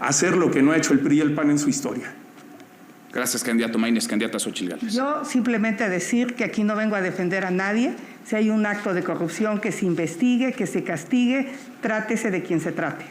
hacer lo que no ha hecho el PRI y el PAN en su historia. Gracias, candidato Maínez. Candidata Xóchitl Gálvez. Yo simplemente decir que aquí no vengo a defender a nadie. Si hay un acto de corrupción, que se investigue, que se castigue, trátese de quien se trate.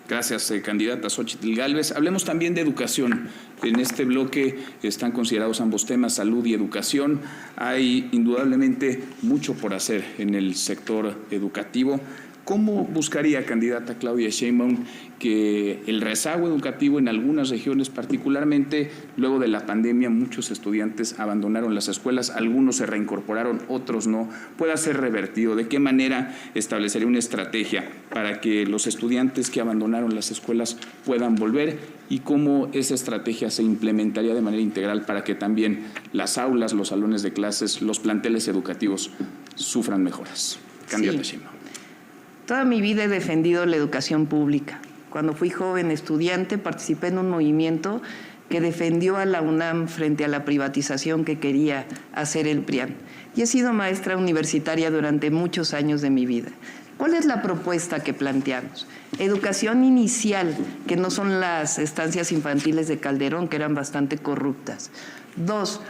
Gracias, candidata Xóchitl Gálvez. Hablemos también de educación. En este bloque están considerados ambos temas, salud y educación. Hay indudablemente mucho por hacer en el sector educativo. ¿Cómo buscaría, candidata Claudia Sheinbaum, que el rezago educativo en algunas regiones, particularmente luego de la pandemia, muchos estudiantes abandonaron las escuelas, algunos se reincorporaron, otros no, pueda ser revertido? ¿De qué manera establecería una estrategia para que los estudiantes que abandonaron las escuelas puedan volver? ¿Y cómo esa estrategia se implementaría de manera integral para que también las aulas, los salones de clases, los planteles educativos sufran mejoras? Candidata Sheinbaum. Toda mi vida he defendido la educación pública. Cuando fui joven estudiante participé en un movimiento que defendió a la UNAM frente a la privatización que quería hacer el PRIAN. Y he sido maestra universitaria durante muchos años de mi vida. ¿Cuál es la propuesta que planteamos? Educación inicial, que no son las estancias infantiles de Calderón, que eran bastante corruptas. 2,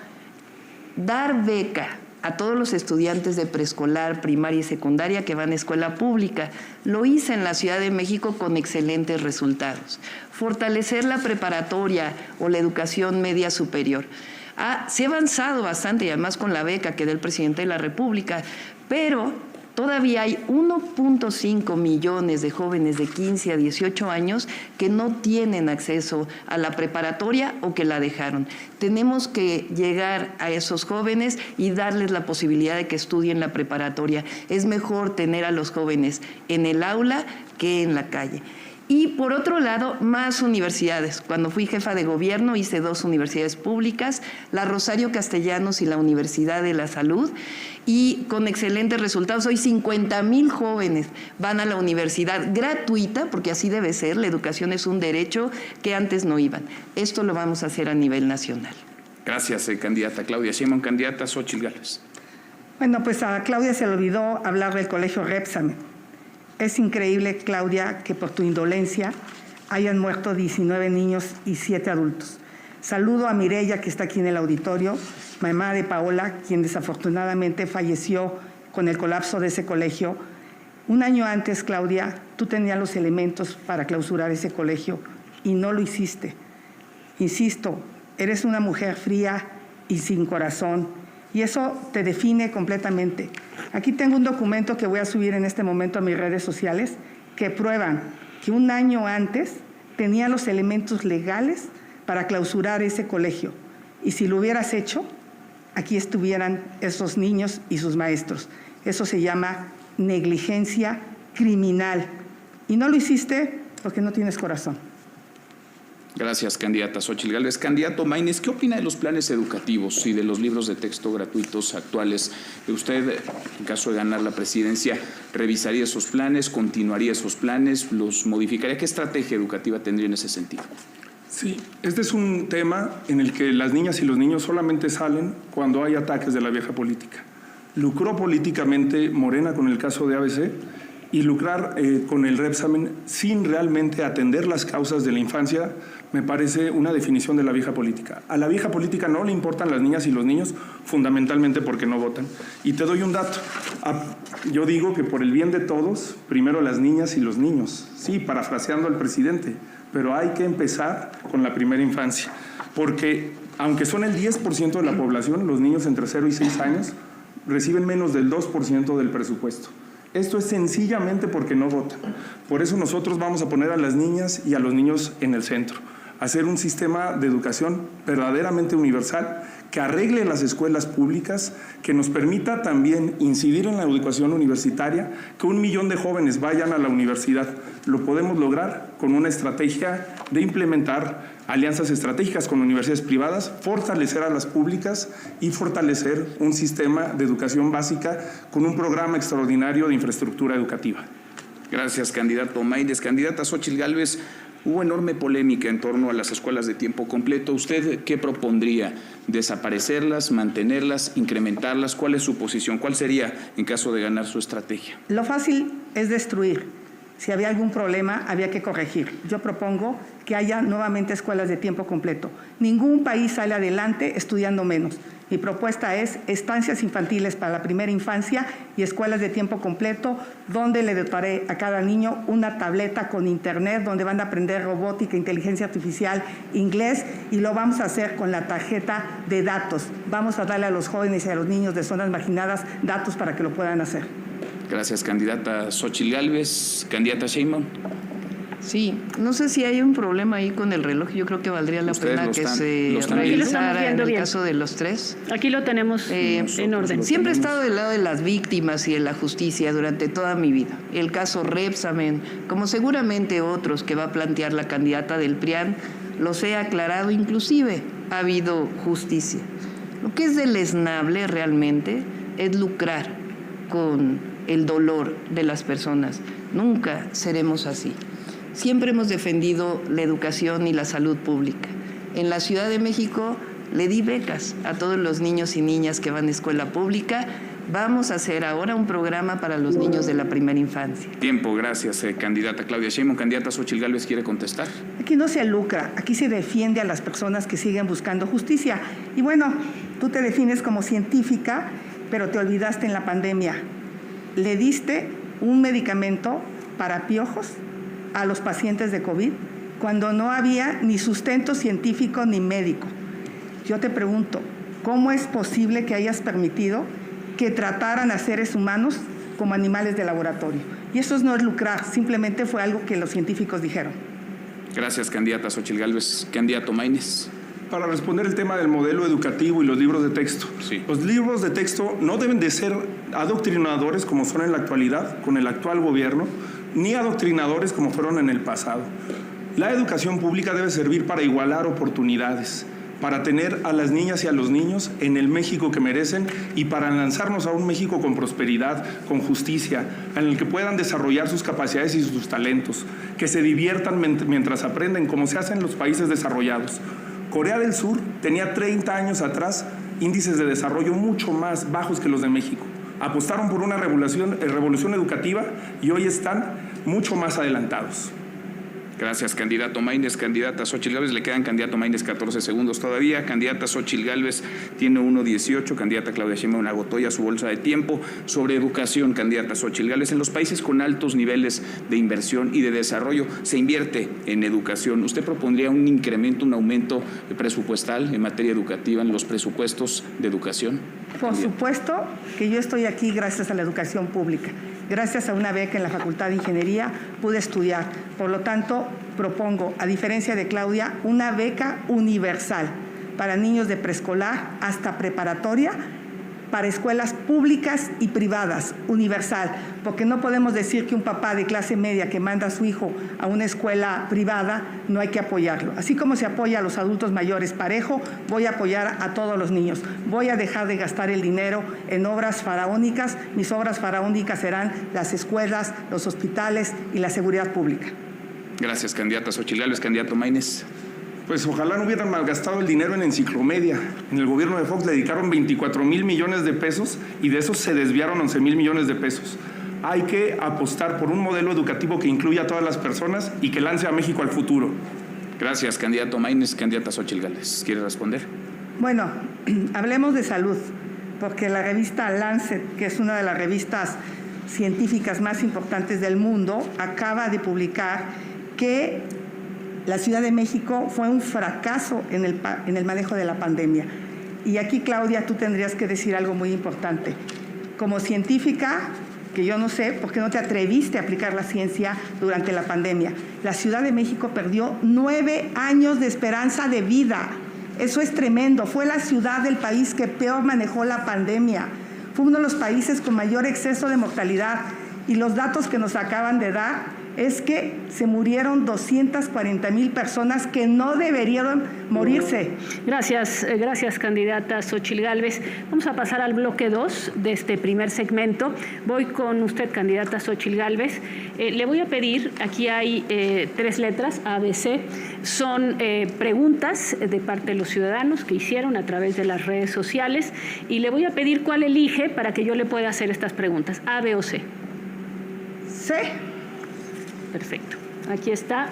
dar beca a todos los estudiantes de preescolar, primaria y secundaria que van a escuela pública. Lo hice en la Ciudad de México con excelentes resultados. Fortalecer la preparatoria o la educación media superior. Se ha avanzado bastante, y además con la beca que da el presidente de la República, pero todavía hay 1.5 millones de jóvenes de 15 a 18 años que no tienen acceso a la preparatoria o que la dejaron. Tenemos que llegar a esos jóvenes y darles la posibilidad de que estudien la preparatoria. Es mejor tener a los jóvenes en el aula que en la calle. Y por otro lado, más universidades. Cuando fui jefa de gobierno hice 2 universidades públicas, la Rosario Castellanos y la Universidad de la Salud, y con excelentes resultados. Hoy 50,000 jóvenes van a la universidad gratuita, porque así debe ser, la educación es un derecho que antes no iban. Esto lo vamos a hacer a nivel nacional. Gracias, candidata Claudia Sheinbaum. Candidata Xóchitl Gálvez. Bueno, pues a Claudia se le olvidó hablar del colegio Repsamen. Es increíble, Claudia, que por tu indolencia hayan muerto 19 niños y 7 adultos. Saludo a Mireya, que está aquí en el auditorio, mamá de Paola, quien desafortunadamente falleció con el colapso de ese colegio. Un año antes, Claudia, tú tenías los elementos para clausurar ese colegio y no lo hiciste. Insisto, eres una mujer fría y sin corazón, y eso te define completamente. Aquí tengo un documento que voy a subir en este momento a mis redes sociales que prueban que un año antes tenía los elementos legales para clausurar ese colegio. Y si lo hubieras hecho, aquí estuvieran esos niños y sus maestros. Eso se llama negligencia criminal. Y no lo hiciste porque no tienes corazón. Gracias, candidata Xóchitl Gálvez. Candidato Maínez, ¿qué opina de los planes educativos y de los libros de texto gratuitos actuales? ¿Usted, en caso de ganar la presidencia, revisaría esos planes, continuaría esos planes, los modificaría? ¿Qué estrategia educativa tendría en ese sentido? Sí, este es un tema en el que las niñas y los niños solamente salen cuando hay ataques de la vieja política. Lucró políticamente Morena con el caso de ABC y lucrar con el Repsamen sin realmente atender las causas de la infancia me parece una definición de la vieja política. A la vieja política no le importan las niñas y los niños fundamentalmente porque no votan. Y te doy un dato. Yo digo que por el bien de todos, primero las niñas y los niños. Sí, parafraseando al presidente, pero hay que empezar con la primera infancia. Porque aunque son el 10% de la población, los niños entre 0 y 6 años reciben menos del 2% del presupuesto. Esto es sencillamente porque no votan. Por eso nosotros vamos a poner a las niñas y a los niños en el centro. Hacer un sistema de educación verdaderamente universal que arregle las escuelas públicas, que nos permita también incidir en la educación universitaria, que 1 millón de jóvenes vayan a la universidad. Lo podemos lograr con una estrategia de implementar alianzas estratégicas con universidades privadas, fortalecer a las públicas y fortalecer un sistema de educación básica con un programa extraordinario de infraestructura educativa. Gracias, candidato Maínez. Candidata Xóchitl Gálvez, hubo enorme polémica en torno a las escuelas de tiempo completo. ¿Usted qué propondría? ¿Desaparecerlas, mantenerlas, incrementarlas? ¿Cuál es su posición? ¿Cuál sería en caso de ganar su estrategia? Lo fácil es destruir. Si había algún problema, había que corregir. Yo propongo que haya nuevamente escuelas de tiempo completo. Ningún país sale adelante estudiando menos. Mi propuesta es estancias infantiles para la primera infancia y escuelas de tiempo completo, donde le dotaré a cada niño una tableta con internet, donde van a aprender robótica, inteligencia artificial, inglés, y lo vamos a hacer con la tarjeta de datos. Vamos a darle a los jóvenes y a los niños de zonas marginadas datos para que lo puedan hacer. Gracias, candidata Xóchitl Gálvez. Candidata Sheinbaum. Sí, no sé si hay un problema ahí con el reloj. Yo creo que valdría la pena que se revisara en el caso de los tres. Aquí lo tenemos en orden. Siempre he estado del lado de las víctimas y de la justicia durante toda mi vida. El caso Repsamen, como seguramente otros que va a plantear la candidata del PRIAN, los he aclarado, inclusive ha habido justicia. Lo que es deleznable realmente es lucrar con el dolor de las personas. Nunca seremos así. Siempre hemos defendido la educación y la salud pública. En la Ciudad de México le di becas a todos los niños y niñas que van a escuela pública. Vamos a hacer ahora un programa para los niños de la primera infancia. Tiempo, gracias, candidata Claudia Sheinbaum. Candidata Xóchitl Gálvez, ¿quiere contestar? Aquí no se lucra, aquí se defiende a las personas que siguen buscando justicia. Y bueno, tú te defines como científica, pero te olvidaste en la pandemia. Le diste un medicamento para piojos a los pacientes de COVID cuando no había ni sustento científico ni médico. Yo te pregunto, ¿cómo es posible que hayas permitido que trataran a seres humanos como animales de laboratorio? Y eso no es lucrar, simplemente fue algo que los científicos dijeron. Gracias, candidata Xóchitl Gálvez. Candidato Maínez. Para responder el tema del modelo educativo y los libros de texto. Sí. Los libros de texto no deben de ser adoctrinadores como son en la actualidad, con el actual gobierno, ni adoctrinadores como fueron en el pasado. La educación pública debe servir para igualar oportunidades, para tener a las niñas y a los niños en el México que merecen y para lanzarnos a un México con prosperidad, con justicia, en el que puedan desarrollar sus capacidades y sus talentos, que se diviertan mientras aprenden, como se hace en los países desarrollados. Corea del Sur tenía 30 años atrás índices de desarrollo mucho más bajos que los de México. Apostaron por una revolución educativa y hoy están mucho más adelantados. Gracias, candidato Maínez. Candidata Xóchitl Gálvez, le quedan candidato Maínez 14 segundos todavía. Candidata Xóchitl Gálvez tiene 1:18. Candidata Claudia Sheinbaum agotó ya su bolsa de tiempo. Sobre educación, candidata Xóchitl Gálvez, en los países con altos niveles de inversión y de desarrollo se invierte en educación. ¿Usted propondría un incremento, un aumento presupuestal en materia educativa en los presupuestos de educación? Por supuesto que yo estoy aquí gracias a la educación pública. Gracias a una beca en la Facultad de Ingeniería pude estudiar. Por lo tanto, propongo, a diferencia de Claudia, una beca universal para niños de preescolar hasta preparatoria, para escuelas públicas y privadas, universal, porque no podemos decir que un papá de clase media que manda a su hijo a una escuela privada no hay que apoyarlo. Así como se apoya a los adultos mayores parejo, voy a apoyar a todos los niños. Voy a dejar de gastar el dinero en obras faraónicas. Mis obras faraónicas serán las escuelas, los hospitales y la seguridad pública. Gracias, candidata Xóchitl Gálvez. Candidato Maínez. Pues ojalá no hubieran malgastado el dinero en enciclomedia. En el gobierno de Fox le dedicaron 24,000 millones de pesos y de esos se desviaron 11,000 millones de pesos. Hay que apostar por un modelo educativo que incluya a todas las personas y que lance a México al futuro. Gracias, candidato Maínez. Candidata Xóchitl Gálvez, ¿quiere responder? Bueno, hablemos de salud, porque la revista Lancet, que es una de las revistas científicas más importantes del mundo, acaba de publicar que la Ciudad de México fue un fracaso en el manejo de la pandemia. Y aquí, Claudia, tú tendrías que decir algo muy importante. Como científica, que yo no sé por qué no te atreviste a aplicar la ciencia durante la pandemia. La Ciudad de México perdió 9 años de esperanza de vida. Eso es tremendo. Fue la ciudad del país que peor manejó la pandemia. Fue uno de los países con mayor exceso de mortalidad. Y los datos que nos acaban de dar es que se murieron 240,000 personas que no deberían morirse. Gracias, candidata Xóchitl Gálvez. Vamos a pasar al bloque 2 de este primer segmento. Voy con usted, candidata Xóchitl Gálvez. Le voy a pedir, aquí hay 3 letras, ABC, son preguntas de parte de los ciudadanos que hicieron a través de las redes sociales y le voy a pedir cuál elige para que yo le pueda hacer estas preguntas, A, B o C. C. Perfecto. Aquí está.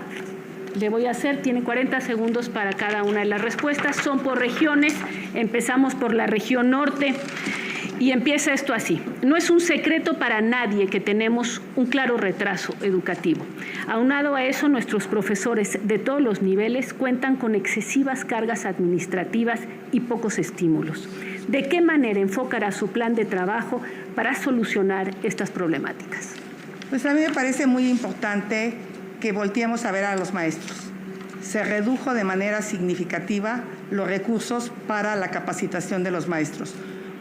Le voy a hacer, tiene 40 segundos para cada una de las respuestas. Son por regiones. Empezamos por la región norte. Y empieza esto así. No es un secreto para nadie que tenemos un claro retraso educativo. Aunado a eso, nuestros profesores de todos los niveles cuentan con excesivas cargas administrativas y pocos estímulos. ¿De qué manera enfocará su plan de trabajo para solucionar estas problemáticas? Pues a mí me parece muy importante que volteemos a ver a los maestros. Se redujo de manera significativa los recursos para la capacitación de los maestros.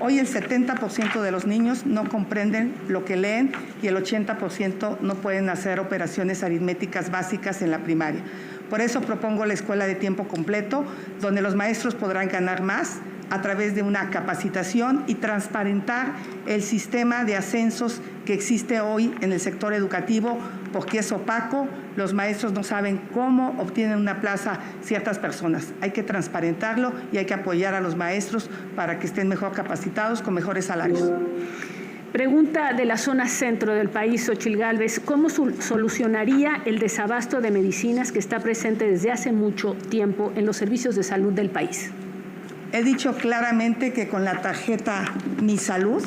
Hoy el 70% de los niños no comprenden lo que leen y el 80% no pueden hacer operaciones aritméticas básicas en la primaria. Por eso propongo la escuela de tiempo completo, donde los maestros podrán ganar más a través de una capacitación y transparentar el sistema de ascensos que existe hoy en el sector educativo, porque es opaco, los maestros no saben cómo obtienen una plaza ciertas personas. Hay que transparentarlo y hay que apoyar a los maestros para que estén mejor capacitados con mejores salarios. Pregunta de la zona centro del país, Xóchitl Gálvez, ¿cómo solucionaría el desabasto de medicinas que está presente desde hace mucho tiempo en los servicios de salud del país? He dicho claramente que con la tarjeta Mi Salud,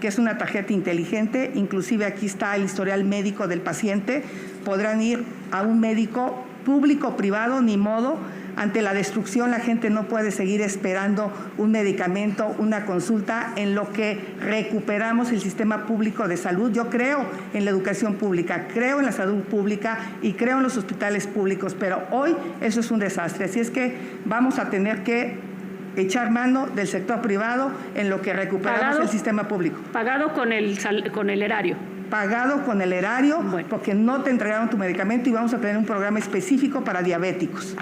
que es una tarjeta inteligente, inclusive aquí está el historial médico del paciente, podrán ir a un médico público o privado, ni modo. Ante la destrucción, la gente no puede seguir esperando un medicamento, una consulta, en lo que recuperamos el sistema público de salud. Yo creo en la educación pública, creo en la salud pública y creo en los hospitales públicos, pero hoy eso es un desastre. Así es que vamos a tener que echar mano del sector privado en lo que recuperamos el sistema público. Pagado con el erario. Pagado con el erario, bueno, porque no te entregaron tu medicamento, y vamos a tener un programa específico para diabéticos.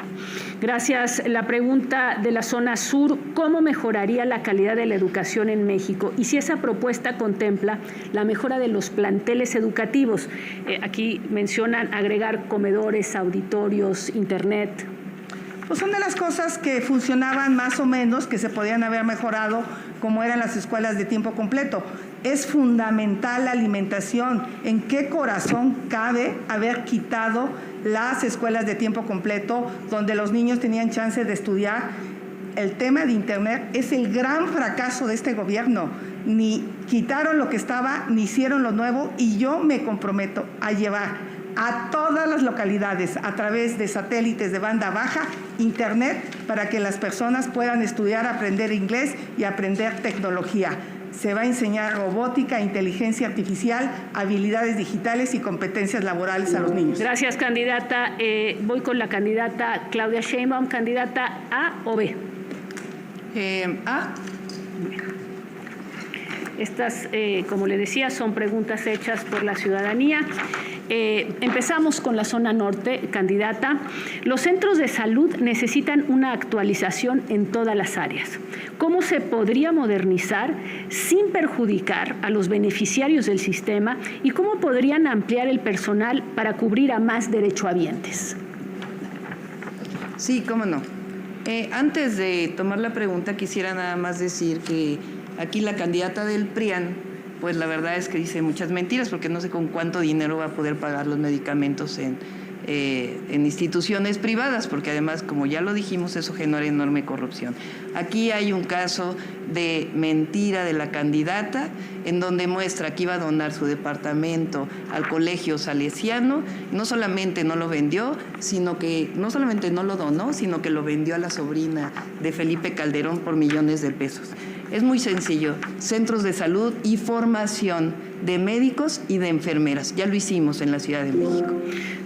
Gracias. La pregunta de la zona sur, ¿cómo mejoraría la calidad de la educación en México? Y si esa propuesta contempla la mejora de los planteles educativos. Aquí mencionan agregar comedores, auditorios, internet. Pues son de las cosas que funcionaban más o menos, que se podían haber mejorado, como eran las escuelas de tiempo completo. Es fundamental la alimentación. ¿En qué corazón cabe haber quitado las escuelas de tiempo completo, donde los niños tenían chance de estudiar? El tema de Internet es el gran fracaso de este gobierno. Ni quitaron lo que estaba, ni hicieron lo nuevo, y yo me comprometo a llevar a todas las localidades, a través de satélites de banda baja, Internet, para que las personas puedan estudiar, aprender inglés y aprender tecnología. Se va a enseñar robótica, inteligencia artificial, habilidades digitales y competencias laborales a los niños. Gracias, candidata. Voy con la candidata Claudia Sheinbaum. ¿Candidata A o B? A. Estas, como le decía, son preguntas hechas por la ciudadanía. Empezamos con la zona norte, candidata. Los centros de salud necesitan una actualización en todas las áreas. ¿Cómo se podría modernizar sin perjudicar a los beneficiarios del sistema y cómo podrían ampliar el personal para cubrir a más derechohabientes? Sí, cómo no. Antes de tomar la pregunta, quisiera nada más decir que aquí la candidata del PRIAN, pues la verdad es que dice muchas mentiras, porque no sé con cuánto dinero va a poder pagar los medicamentos en instituciones privadas, porque además, como ya lo dijimos, eso genera enorme corrupción. Aquí hay un caso de mentira de la candidata, en donde muestra que iba a donar su departamento al Colegio Salesiano. No solamente no lo vendió, sino que no solamente no lo donó, sino que lo vendió a la sobrina de Felipe Calderón por millones de pesos. Es muy sencillo, centros de salud y formación de médicos y de enfermeras. Ya lo hicimos en la Ciudad de México.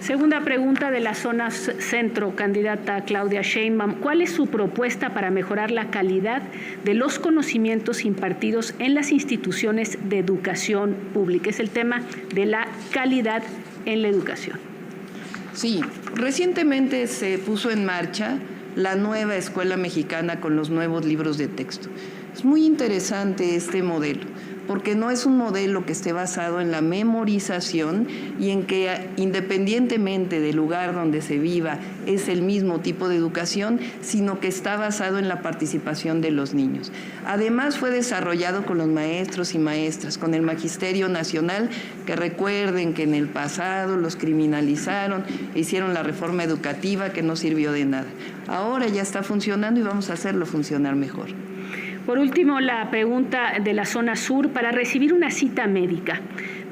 Segunda pregunta de la zona centro, candidata Claudia Sheinbaum. ¿Cuál es su propuesta para mejorar la calidad de los conocimientos impartidos en las instituciones de educación pública? Es el tema de la calidad en la educación. Sí, recientemente se puso en marcha la nueva escuela mexicana con los nuevos libros de texto. Es muy interesante este modelo, porque no es un modelo que esté basado en la memorización y en que independientemente del lugar donde se viva es el mismo tipo de educación, sino que está basado en la participación de los niños. Además fue desarrollado con los maestros y maestras, con el Magisterio Nacional, que recuerden que en el pasado los criminalizaron, hicieron la reforma educativa que no sirvió de nada. Ahora ya está funcionando y vamos a hacerlo funcionar mejor. Por último, la pregunta de la zona sur, para recibir una cita médica,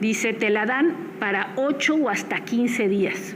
dice, te la dan para 8 o hasta 15 días.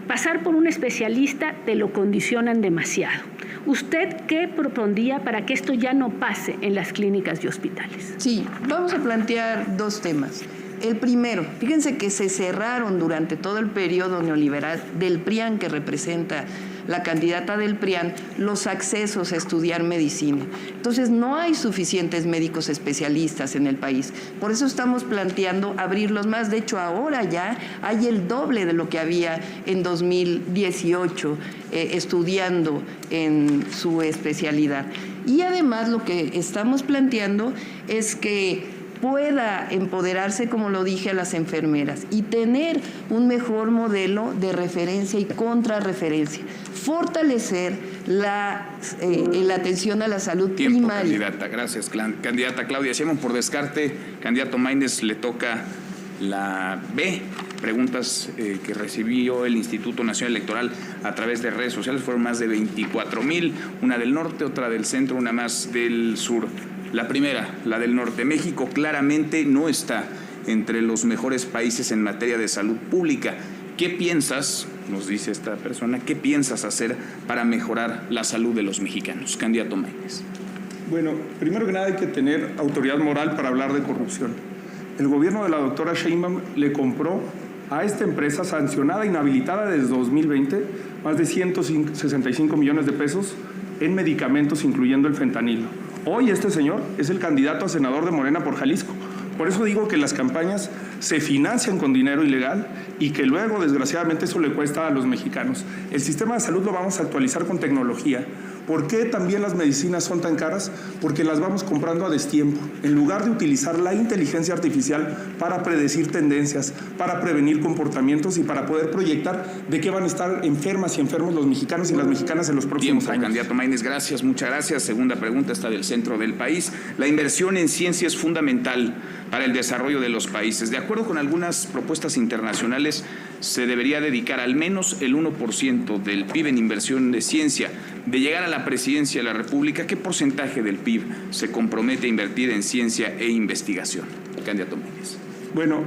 Pasar por un especialista te lo condicionan demasiado. ¿Usted qué propondría para que esto ya no pase en las clínicas y hospitales? Sí, vamos a plantear dos temas. El primero, fíjense que se cerraron durante todo el periodo neoliberal del PRIAN, que representa la candidata del PRIAN, los accesos a estudiar medicina. Entonces, no hay suficientes médicos especialistas en el país. Por eso estamos planteando abrirlos más. De hecho, ahora ya hay el doble de lo que había en 2018 estudiando en su especialidad. Y además, lo que estamos planteando es que pueda empoderarse, como lo dije, a las enfermeras y tener un mejor modelo de referencia y contrarreferencia. Fortalecer la atención a la salud primaria. Candidata. Gracias, candidata Claudia Sheinbaum. Por descarte, candidato Maínez, le toca la B. Preguntas que recibió el Instituto Nacional Electoral a través de redes sociales. Fueron más de 24,000, una del norte, otra del centro, una más del sur. La primera, la del norte. México claramente no está entre los mejores países en materia de salud pública. ¿Qué piensas, nos dice esta persona, qué piensas hacer para mejorar la salud de los mexicanos? Candidato Maínez. Bueno, primero que nada hay que tener autoridad moral para hablar de corrupción. El gobierno de la doctora Sheinbaum le compró a esta empresa sancionada, inhabilitada desde 2020, más de 165 millones de pesos en medicamentos, incluyendo el fentanilo. Hoy este señor es el candidato a senador de Morena por Jalisco. Por eso digo que las campañas se financian con dinero ilegal y que luego, desgraciadamente, eso le cuesta a los mexicanos. El sistema de salud lo vamos a actualizar con tecnología. ¿Por qué también las medicinas son tan caras? Porque las vamos comprando a destiempo. En lugar de utilizar la inteligencia artificial para predecir tendencias, para prevenir comportamientos y para poder proyectar de qué van a estar enfermas y enfermos los mexicanos y las mexicanas en los próximos años. Candidato Maínez, gracias, muchas gracias. Segunda pregunta, está del centro del país. La inversión en ciencia es fundamental para el desarrollo de los países. De acuerdo con algunas propuestas internacionales, se debería dedicar al menos el 1% del PIB en inversión de ciencia. De llegar a la presidencia de la República, ¿qué porcentaje del PIB se compromete a invertir en ciencia e investigación? Candidato Maínez. Bueno,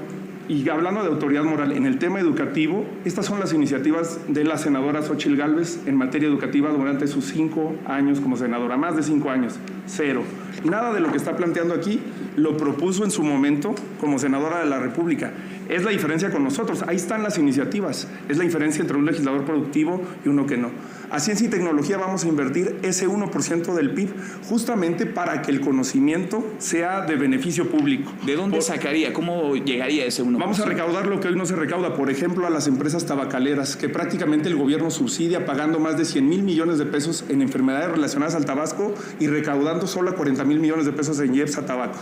y hablando de autoridad moral, en el tema educativo, estas son las iniciativas de la senadora Xóchitl Gálvez en materia educativa durante sus 5 años como senadora, más de 5 años, cero. Nada de lo que está planteando aquí lo propuso en su momento como senadora de la República. Es la diferencia con nosotros, ahí están las iniciativas, es la diferencia entre un legislador productivo y uno que no. A ciencia y tecnología vamos a invertir ese 1% del PIB justamente para que el conocimiento sea de beneficio público. ¿De dónde sacaría? ¿Cómo llegaría ese 1%? Vamos a recaudar lo que hoy no se recauda, por ejemplo, a las empresas tabacaleras, que prácticamente el gobierno subsidia pagando más de 100,000 millones de pesos en enfermedades relacionadas al tabaco y recaudando solo 40,000 millones de pesos en IEPS a tabaco.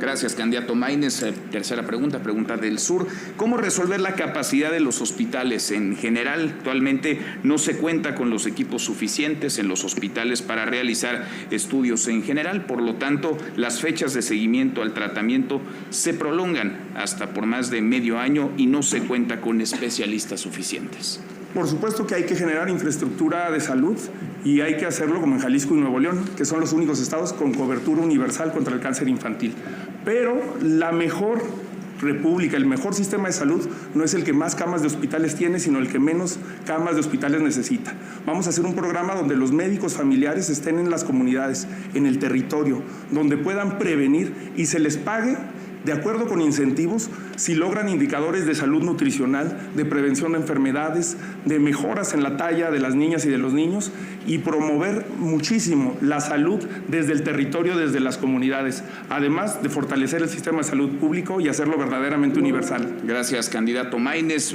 Gracias, candidato Maínez. Tercera pregunta, pregunta del sur. ¿Cómo resolver la capacidad de los hospitales? En general, actualmente no se cuenta con los equipos suficientes en los hospitales para realizar estudios en general. Por lo tanto, las fechas de seguimiento al tratamiento se prolongan hasta por más de medio año y no se cuenta con especialistas suficientes. Por supuesto que hay que generar infraestructura de salud y hay que hacerlo como en Jalisco y Nuevo León, que son los únicos estados con cobertura universal contra el cáncer infantil. Pero la mejor república, el mejor sistema de salud no es el que más camas de hospitales tiene, sino el que menos camas de hospitales necesita. Vamos a hacer un programa donde los médicos familiares estén en las comunidades, en el territorio, donde puedan prevenir y se les pague de acuerdo con incentivos, si logran indicadores de salud nutricional, de prevención de enfermedades, de mejoras en la talla de las niñas y de los niños y promover muchísimo la salud desde el territorio, desde las comunidades, además de fortalecer el sistema de salud público y hacerlo verdaderamente universal. Gracias, candidato Maínez.